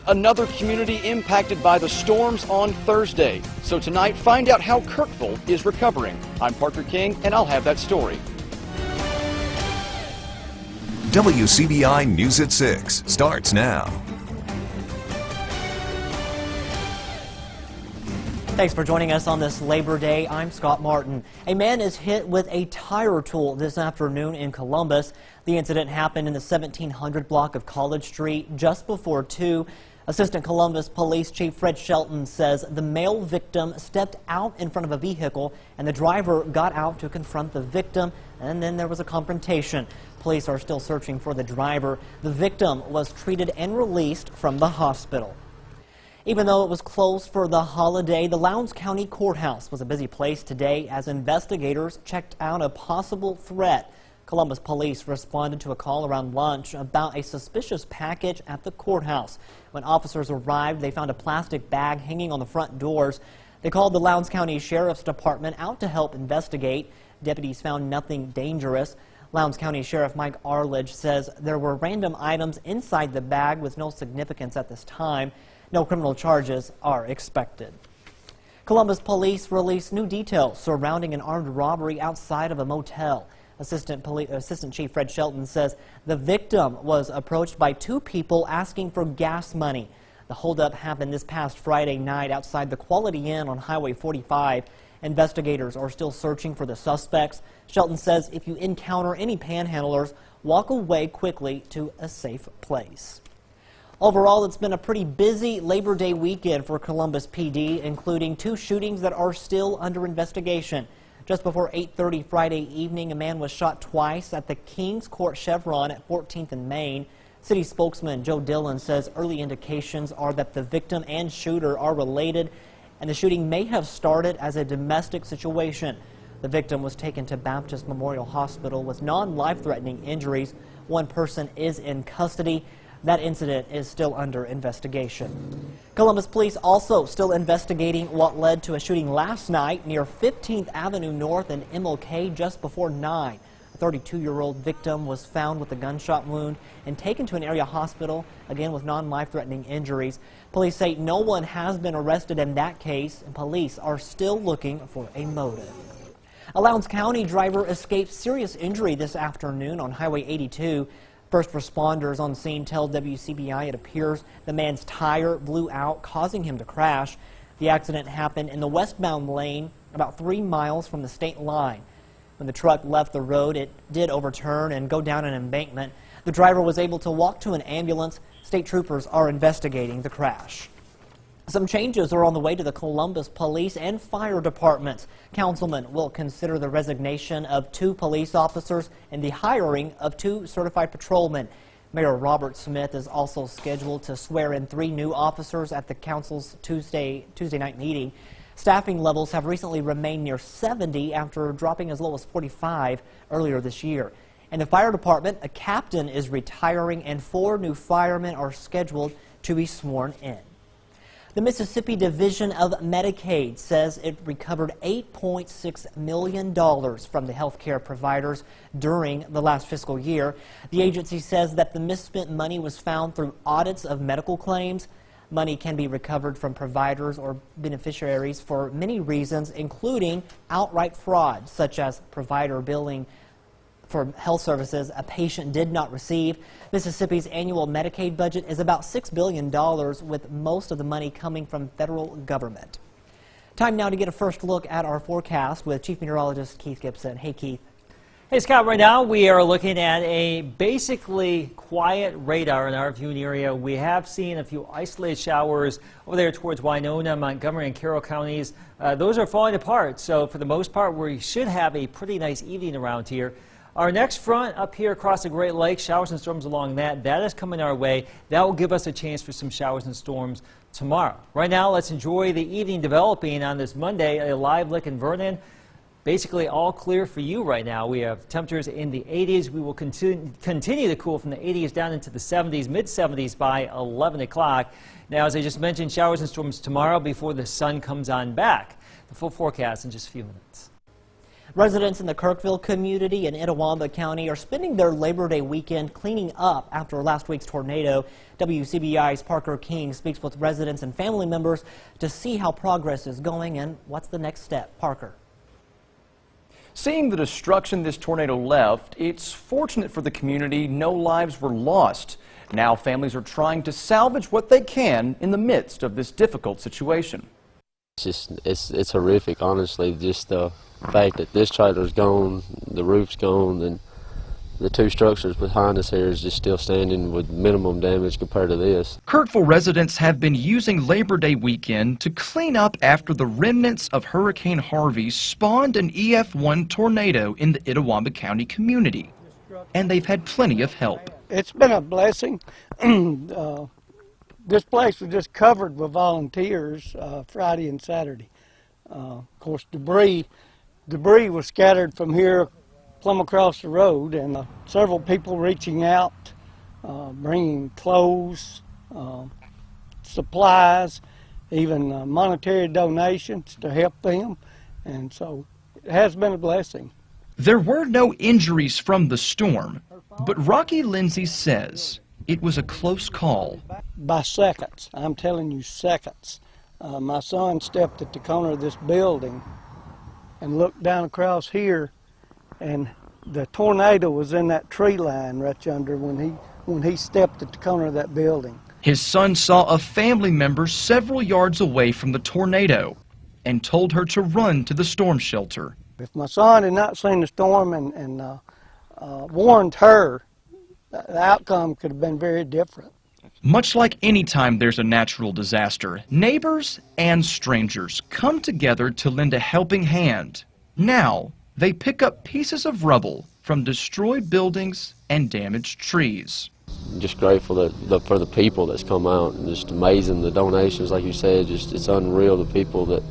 Another community impacted by the storms on Thursday. So tonight, find out how Kirkville is recovering. I'm Parker King, and I'll have that story. WCBI News at 6 starts now. Thanks for joining us on this Labor Day. I'm Scott Martin. A man is hit with a tire tool this afternoon in Columbus. The incident happened in the 1700 block of College Street just before 2. Assistant Columbus Police Chief Fred Shelton says the male victim stepped out in front of a vehicle and the driver got out to confront the victim, and then there was a confrontation. Police are still searching for the driver. The victim was treated and released from the hospital. Even though it was closed for the holiday, the Lowndes County Courthouse was a busy place today as investigators checked out a possible threat. Columbus police responded to a call around lunch about a suspicious package at the courthouse. When officers arrived, they found a plastic bag hanging on the front doors. They called the Lowndes County Sheriff's Department out to help investigate. Deputies found nothing dangerous. Lowndes County Sheriff Mike Arledge says there were random items inside the bag with no significance at this time. No criminal charges are expected. Columbus police released new details surrounding an armed robbery outside of a motel. Assistant Chief Fred Shelton says the victim was approached by two people asking for gas money. The holdup happened this past Friday night outside the Quality Inn on Highway 45. Investigators are still searching for the suspects. Shelton says if you encounter any panhandlers, walk away quickly to a safe place. Overall, it's been a pretty busy Labor Day weekend for Columbus PD, including 2 shootings that are still under investigation. Just before 8:30 Friday evening, a man was shot twice at the Kings Court Chevron at 14th and Main. City spokesman Joe Dillon says early indications are that the victim and shooter are related, and the shooting may have started as a domestic situation. The victim was taken to Baptist Memorial Hospital with non-life-threatening injuries. One person is in custody. That incident is still under investigation. Columbus police also still investigating what led to a shooting last night near 15th Avenue North and MLK just before 9. A 32-year-old victim was found with a gunshot wound and taken to an area hospital, again with non-life-threatening injuries. Police say no one has been arrested in that case, and police are still looking for a motive. A Lowndes County driver escaped serious injury this afternoon on Highway 82. First responders on scene tell WCBI it appears the man's tire blew out, causing him to crash. The accident happened in the westbound lane about 3 miles from the state line. When the truck left the road, it did overturn and go down an embankment. The driver was able to walk to an ambulance. State troopers are investigating the crash. Some changes are on the way to the Columbus Police and Fire Departments. Councilmen will consider the resignation of 2 police officers and the hiring of 2 certified patrolmen. Mayor Robert Smith is also scheduled to swear in 3 new officers at the council's Tuesday night meeting. Staffing levels have recently remained near 70 after dropping as low as 45 earlier this year. In the fire department, a captain is retiring and 4 new firemen are scheduled to be sworn in. The Mississippi Division of Medicaid says it recovered $8.6 million from the health care providers during the last fiscal year. The agency says that the misspent money was found through audits of medical claims. Money can be recovered from providers or beneficiaries for many reasons, including outright fraud, such as provider billing for health services a patient did not receive. Mississippi's annual Medicaid budget is about $6 billion, with most of the money coming from federal government. Time now to get a first look at our forecast with Chief Meteorologist Keith Gibson. Hey, Keith. Hey, Scott. Right now we are looking at a basically quiet radar in our viewing area. We have seen a few isolated showers over there towards Winona, Montgomery, and Carroll counties. Those are falling apart, so for the most part we should have a pretty nice evening around here. Our next front up here across the Great Lakes, showers and storms along that is coming our way. That will give us a chance for some showers and storms tomorrow. Right now, let's enjoy the evening developing on this Monday. A live look in Vernon. Basically all clear for you right now. We have temperatures in the 80s. We will continue to cool from the 80s down into the 70s, mid-70s by 11 o'clock. Now, as I just mentioned, showers and storms tomorrow before the sun comes on back. The full forecast in just a few minutes. Residents in the Kirkville community in Itawamba County are spending their Labor Day weekend cleaning up after last week's tornado. WCBI's Parker King speaks with residents and family members to see how progress is going and what's the next step. Parker. Seeing the destruction this tornado left, it's fortunate for the community no lives were lost. Now families are trying to salvage what they can in the midst of this difficult situation. It's horrific, honestly. Just the fact that this trailer's gone, the roof's gone, and the two structures behind us here is just still standing with minimum damage compared to this. Kirkville residents have been using Labor Day weekend to clean up after the remnants of Hurricane Harvey spawned an EF1 tornado in the Itawamba County community, and they've had plenty of help. It's been a blessing. This place was just covered with volunteers Friday and Saturday. Of course, debris was scattered from here plumb across the road, and several people reaching out, bringing clothes, supplies, even monetary donations to help them, and so it has been a blessing. There were no injuries from the storm, but Rocky Lindsay says it was a close call. By seconds, I'm telling you seconds. My son stepped at the corner of this building and looked down across here, and the tornado was in that tree line right yonder when he stepped at the corner of that building. His son saw a family member several yards away from the tornado and told her to run to the storm shelter. If my son had not seen the storm and warned her, the outcome could have been very different. Much like any time there's a natural disaster, neighbors and strangers come together to lend a helping hand. Now, they pick up pieces of rubble from destroyed buildings and damaged trees. I'm just grateful for the people that's come out, and just amazing, the donations, like you said, just it's unreal, the people that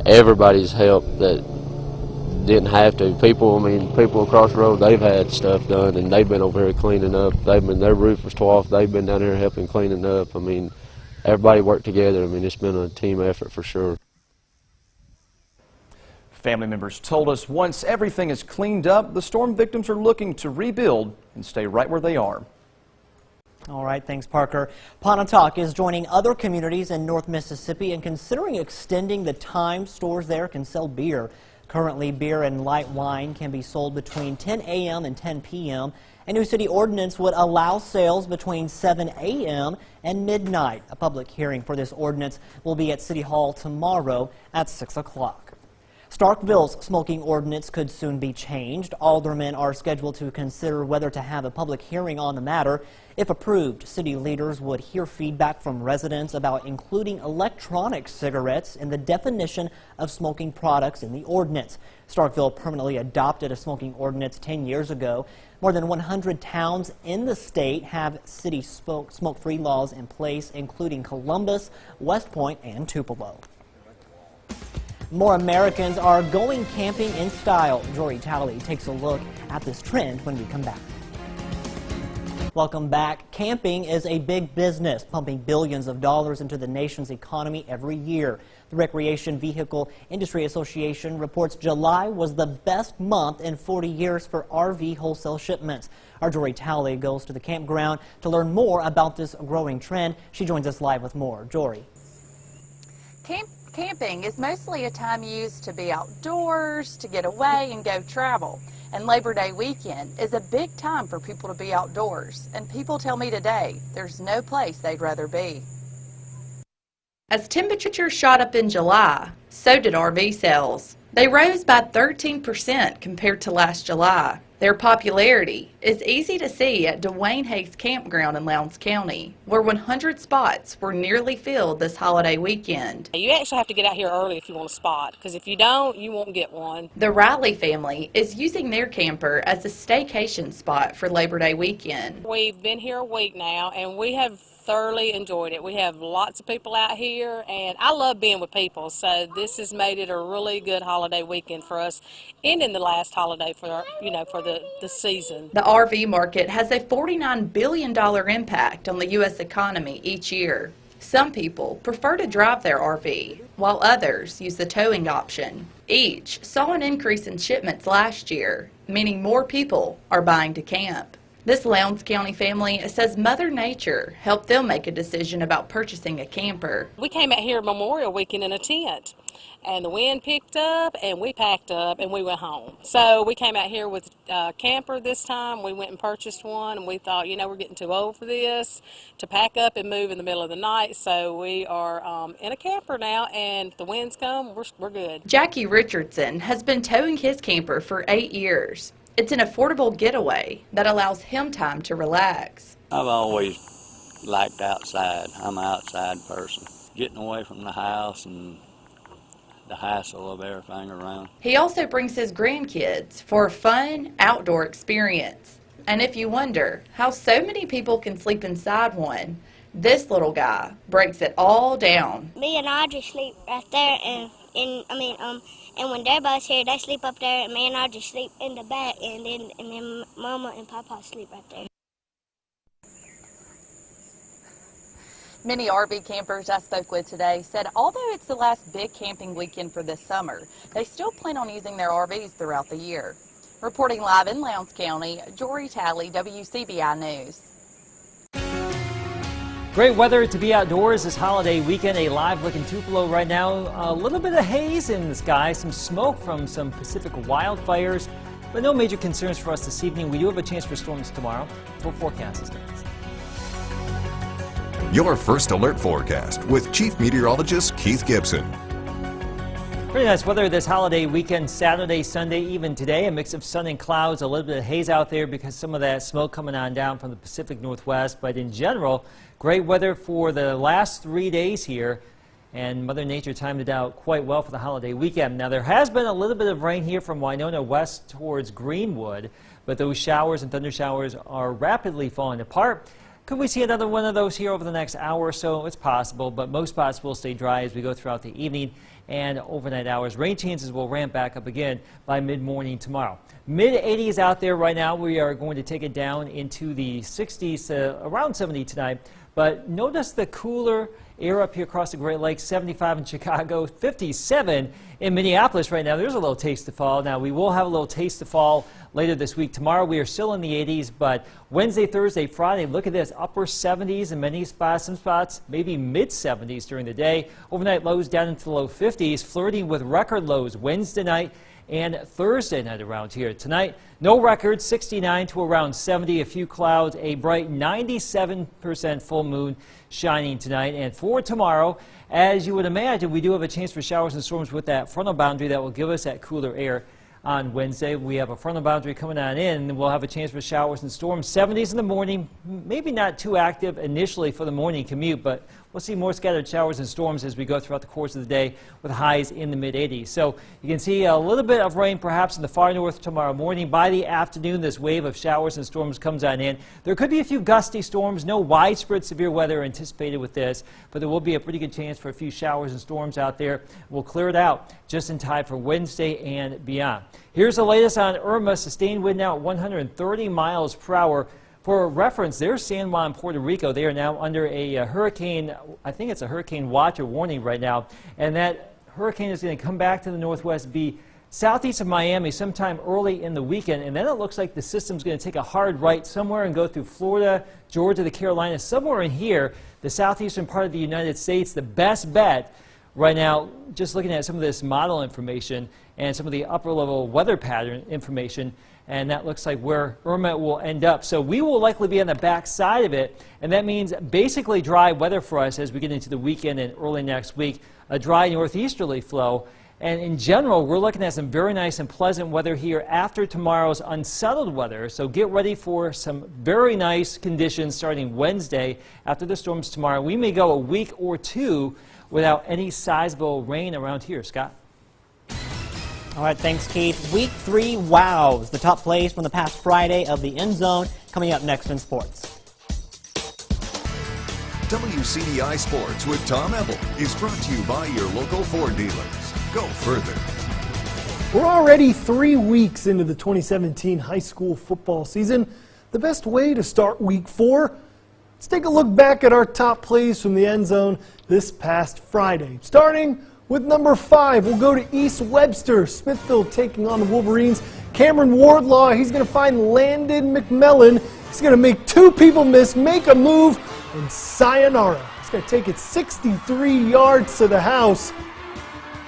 everybody's helped that didn't have to. People across the road, they've had stuff done, and they've been over here cleaning up. Their roof was tore off. They've been down here helping cleaning up. Everybody worked together. It's been a team effort for sure. Family members told us once everything is cleaned up, the storm victims are looking to rebuild and stay right where they are. All right, thanks, Parker. Pontotoc is joining other communities in North Mississippi and considering extending the time stores there can sell beer. Currently, beer and light wine can be sold between 10 a.m. and 10 p.m. A new city ordinance would allow sales between 7 a.m. and midnight. A public hearing for this ordinance will be at City Hall tomorrow at 6 o'clock. Starkville's smoking ordinance could soon be changed. Aldermen are scheduled to consider whether to have a public hearing on the matter. If approved, city leaders would hear feedback from residents about including electronic cigarettes in the definition of smoking products in the ordinance. Starkville permanently adopted a smoking ordinance 10 years ago. More than 100 towns in the state have city smoke-free laws in place, including Columbus, West Point, and Tupelo. More Americans are going camping in style. Jory Talley takes a look at this trend when we come back. Welcome back. Camping is a big business, pumping billions of dollars into the nation's economy every year. The Recreation Vehicle Industry Association reports July was the best month in 40 years for RV wholesale shipments. Our Jory Talley goes to the campground to learn more about this growing trend. She joins us live with more. Jory. Camping is mostly a time used to be outdoors, to get away and go travel. And Labor Day weekend is a big time for people to be outdoors. And people tell me today there's no place they'd rather be. As temperatures shot up in July, so did RV sales. They rose by 13% compared to last July. Their popularity is easy to see at Dwayne Hayes Campground in Lowndes County, where 100 spots were nearly filled this holiday weekend. You actually have to get out here early if you want a spot, because if you don't, you won't get one. The Riley family is using their camper as a staycation spot for Labor Day weekend. We've been here a week now, and we have thoroughly enjoyed it. We have lots of people out here, and I love being with people, so this has made it a really good holiday weekend for us, ending the last holiday for for the season. The RV market has a $49 billion impact on the U.S. economy each year. Some people prefer to drive their RV, while others use the towing option. Each saw an increase in shipments last year, meaning more people are buying to camp. This Lowndes County family says Mother Nature helped them make a decision about purchasing a camper. We came out here Memorial Weekend in a tent, and the wind picked up, and we packed up, and we went home. So we came out here with a camper this time. We went and purchased one, and we thought, you know, we're getting too old for this to pack up and move in the middle of the night. So we are in a camper now, and if the winds come, we're good. Jackie Richardson has been towing his camper for 8 years. It's an affordable getaway that allows him time to relax. I've always liked outside. I'm an outside person. Getting away from the house and the hassle of everything around. He also brings his grandkids for a fun outdoor experience. And if you wonder how so many people can sleep inside one, this little guy breaks it all down. Me and Audrey sleep right there, and when their boss here, they sleep up there, and me and Audrey sleep in the back, and then Mama and Papa sleep right there. Many RV campers I spoke with today said although it's the last big camping weekend for this summer, they still plan on using their RVs throughout the year. Reporting live in Lowndes County, Jory Talley, WCBI News. Great weather to be outdoors this holiday weekend. A live look in Tupelo right now. A little bit of haze in the sky, some smoke from some Pacific wildfires, but no major concerns for us this evening. We do have a chance for storms tomorrow. Full forecast is next. Your First Alert Forecast with Chief Meteorologist Keith Gibson. Pretty nice weather this holiday weekend, Saturday, Sunday, even today. A mix of sun and clouds, a little bit of haze out there because some of that smoke coming on down from the Pacific Northwest. But in general, great weather for the last 3 days here. And Mother Nature timed it out quite well for the holiday weekend. Now, there has been a little bit of rain here from Winona west towards Greenwood, but those showers and thunder showers are rapidly falling apart. Could we see another one of those here over the next hour or so? It's possible, but most spots will stay dry as we go throughout the evening and overnight hours. Rain chances will ramp back up again by mid-morning tomorrow. Mid-80s out there right now. We are going to take it down into the 60s, around 70 tonight. But notice the cooler air up here across the Great Lakes, 75 in Chicago, 57 in Minneapolis right now. There's a little taste of fall. Now, we will have a little taste of fall later this week. Tomorrow, we are still in the 80s, but Wednesday, Thursday, Friday, look at this, upper 70s in many spots, some spots, maybe mid-70s during the day. Overnight lows down into the low 50s, flirting with record lows Wednesday night and Thursday night around here. Tonight, no records, 69 to around 70, a few clouds, a bright 97% full moon shining tonight. And for tomorrow, as you would imagine, we do have a chance for showers and storms with that frontal boundary that will give us that cooler air. On Wednesday, we have a frontal boundary coming on in, and we'll have a chance for showers and storms. 70s in the morning, maybe not too active initially for the morning commute, but we'll see more scattered showers and storms as we go throughout the course of the day with highs in the mid-80s. So you can see a little bit of rain perhaps in the far north tomorrow morning. By the afternoon, this wave of showers and storms comes on in. There could be a few gusty storms, no widespread severe weather anticipated with this, but there will be a pretty good chance for a few showers and storms out there. We'll clear it out just in time for Wednesday and beyond. Here's the latest on Irma. Sustained wind now at 130 miles per hour. For reference, there's San Juan, Puerto Rico. They are now under a hurricane, I think it's a hurricane watch or warning right now. And that hurricane is going to come back to the northwest, be southeast of Miami sometime early in the weekend. And then it looks like the system's going to take a hard right somewhere and go through Florida, Georgia, the Carolinas, somewhere in here, the southeastern part of the United States. The best bet right now, just looking at some of this model information and some of the upper level weather pattern information, and that looks like where Irma will end up. So we will likely be on the back side of it, and that means basically dry weather for us as we get into the weekend and early next week, a dry northeasterly flow. And in general, we're looking at some very nice and pleasant weather here after tomorrow's unsettled weather. So get ready for some very nice conditions starting Wednesday after the storms tomorrow. We may go a week or two without any sizable rain around here. Scott? All right, thanks, Keith. Week 3 wows, the top plays from the past Friday of the End Zone, coming up next in sports. WCBI Sports with Tom Ebel is brought to you by your local Ford dealers. Go further. We're already 3 weeks into the 2017 high school football season. The best way to start week 4, Let's take a look back at our top plays from the end zone this past Friday. Starting with number 5, we'll go to East Webster. Smithfield taking on the Wolverines. Cameron Wardlaw, he's going to find Landon McMillan. He's going to make 2 people miss, make a move, and sayonara. He's going to take it 63 yards to the house.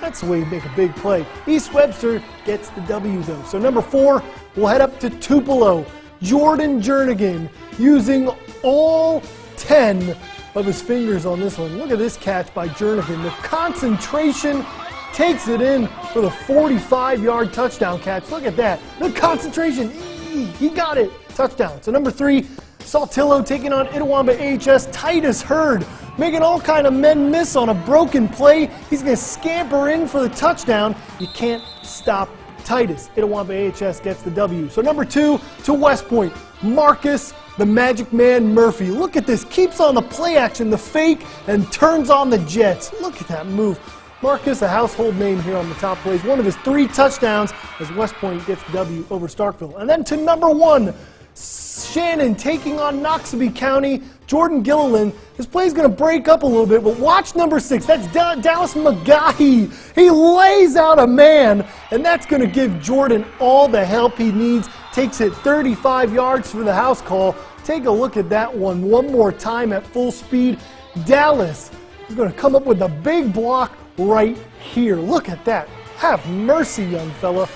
That's the way you make a big play. East Webster gets the W, though. So number 4, we'll head up to Tupelo. Jordan Jernigan using all 10 of his fingers on this one. Look at this catch by Jernigan. The concentration takes it in for the 45-yard touchdown catch. Look at that. The concentration. He got it. Touchdown. So number 3, Saltillo taking on Itawamba AHS. Titus Hurd making all kind of men miss on a broken play. He's going to scamper in for the touchdown. You can't stop Titus. Itawamba AHS gets the W. So number 2 to West Point. Marcus the Magic Man Murphy. Look at this. Keeps on the play action, the fake, and turns on the jets. Look at that move. Marcus, a household name here on the top plays. One of his 3 touchdowns as West Point gets the W over Starkville. And then to number 1, Shannon taking on Noxubee County. Jordan Gilliland. This play is going to break up a little bit, but watch number 6. That's Dallas McGahee. He lays out a man, and that's going to give Jordan all the help he needs. Takes it 35 yards for the house call. Take a look at that one more time at full speed. Dallas is going to come up with a big block right here. Look at that. Have mercy, young fella.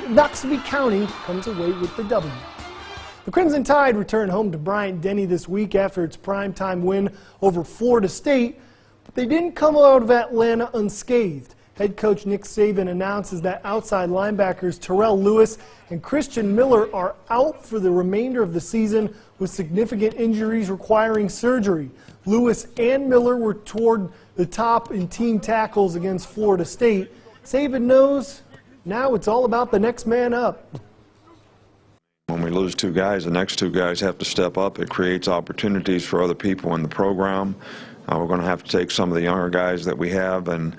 Noxubee County comes away with the W. The Crimson Tide returned home to Bryant-Denny this week after its primetime win over Florida State, but they didn't come out of Atlanta unscathed. Head coach Nick Saban announces that outside linebackers Terrell Lewis and Christian Miller are out for the remainder of the season with significant injuries requiring surgery. Lewis and Miller were toward the top in team tackles against Florida State. Saban knows now it's all about the next man up. When we lose 2 guys, the next 2 guys have to step up. It creates opportunities for other people in the program. We're going to have to take some of the younger guys that we have and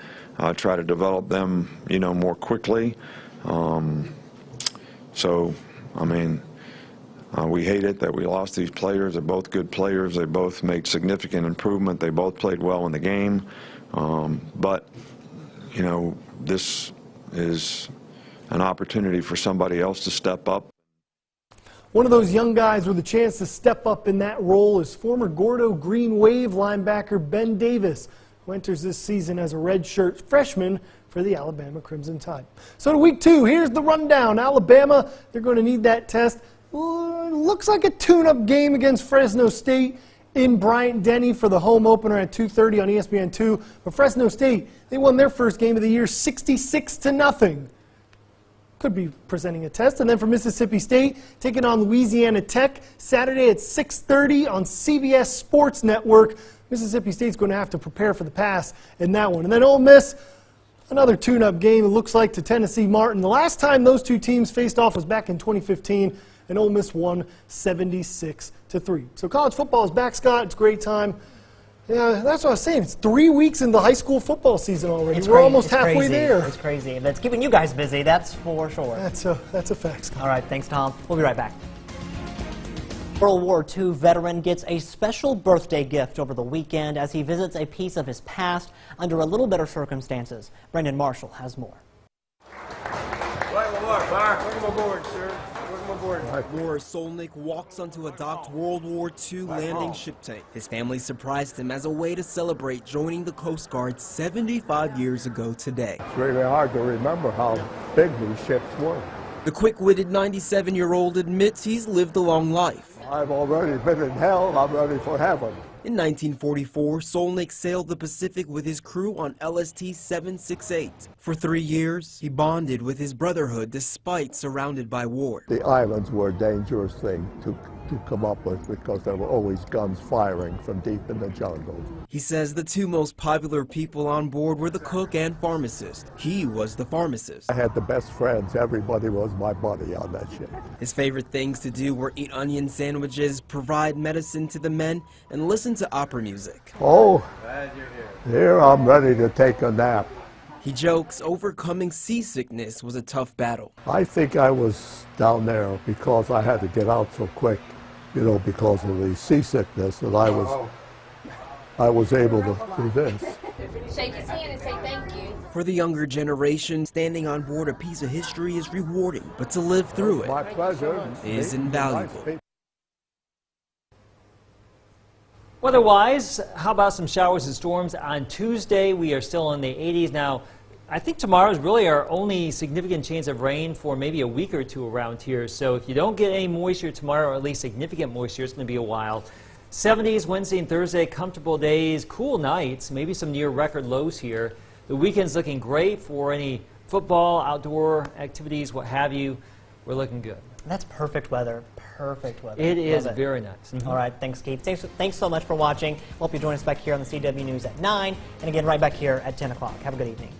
try to develop them, more quickly. We hate it that we lost these players. They're both good players. They both made significant improvement. They both played well in the game. This is an opportunity for somebody else to step up. One of those young guys with a chance to step up in that role is former Gordo Green Wave linebacker Ben Davis, who enters this season as a redshirt freshman for the Alabama Crimson Tide. So to week 2, here's the rundown. Alabama, they're going to need that test. Looks like a tune-up game against Fresno State in Bryant-Denny for the home opener at 2:30 on ESPN2. But Fresno State, they won their first game of the year 66-0. Could be presenting a test. And then for Mississippi State, taking on Louisiana Tech Saturday at 6:30 on CBS Sports Network. Mississippi State's going to have to prepare for the pass in that one. And then Ole Miss, another tune-up game, it looks like, to Tennessee Martin. The last time those 2 teams faced off was back in 2015, and Ole Miss won 76-3. So college football is back, Scott. It's a great time. Yeah, that's what I was saying. It's 3 weeks into high school football season already. We're almost halfway there. It's crazy. That's keeping you guys busy, that's for sure. That's a fact, Scott. All right, thanks, Tom. We'll be right back. World War II veteran gets a special birthday gift over the weekend as he visits a piece of his past under a little better circumstances. Brendan Marshall has more. Welcome aboard, sir. Welcome aboard. Morris Solnick walks onto a docked World War II landing ship tank. His family surprised him as a way to celebrate joining the Coast Guard 75 years ago today. It's really hard to remember how big these ships were. The quick-witted 97-year-old admits he's lived a long life. I've already been in hell, I'm ready for heaven. In 1944, Solnick sailed the Pacific with his crew on LST-768. For 3 years, he bonded with his brotherhood despite surrounded by war. The islands were a dangerous thing to come up with because there were always guns firing from deep in the jungle. He says the 2 most popular people on board were the cook and pharmacist. He was the pharmacist. I had the best friends. Everybody was my buddy on that ship. His favorite things to do were eat onion sandwiches, provide medicine to the men, and listen to opera music. Oh, here I'm ready to take a nap. He jokes overcoming seasickness was a tough battle. I think I was down there because I had to get out so quick. you know, because of the seasickness that I was able to do this. Shake his hand and say thank you. For the younger generation, standing on board a piece of history is rewarding, but to live through My it pleasure. is invaluable. Weather-wise, how about some showers and storms on Tuesday? We are still in the 80s now. I think tomorrow is really our only significant chance of rain for maybe a week or two around here. So if you don't get any moisture tomorrow, or at least significant moisture, it's going to be a while. 70s Wednesday and Thursday, comfortable days, cool nights, maybe some near record lows here. The weekend's looking great for any football, outdoor activities, what have you. We're looking good. That's perfect weather. Perfect weather. It is Love very nice. All right, thanks, Keith. Thanks so much for watching. Hope you join us back here on the CW News at 9, and again right back here at 10 o'clock. Have a good evening.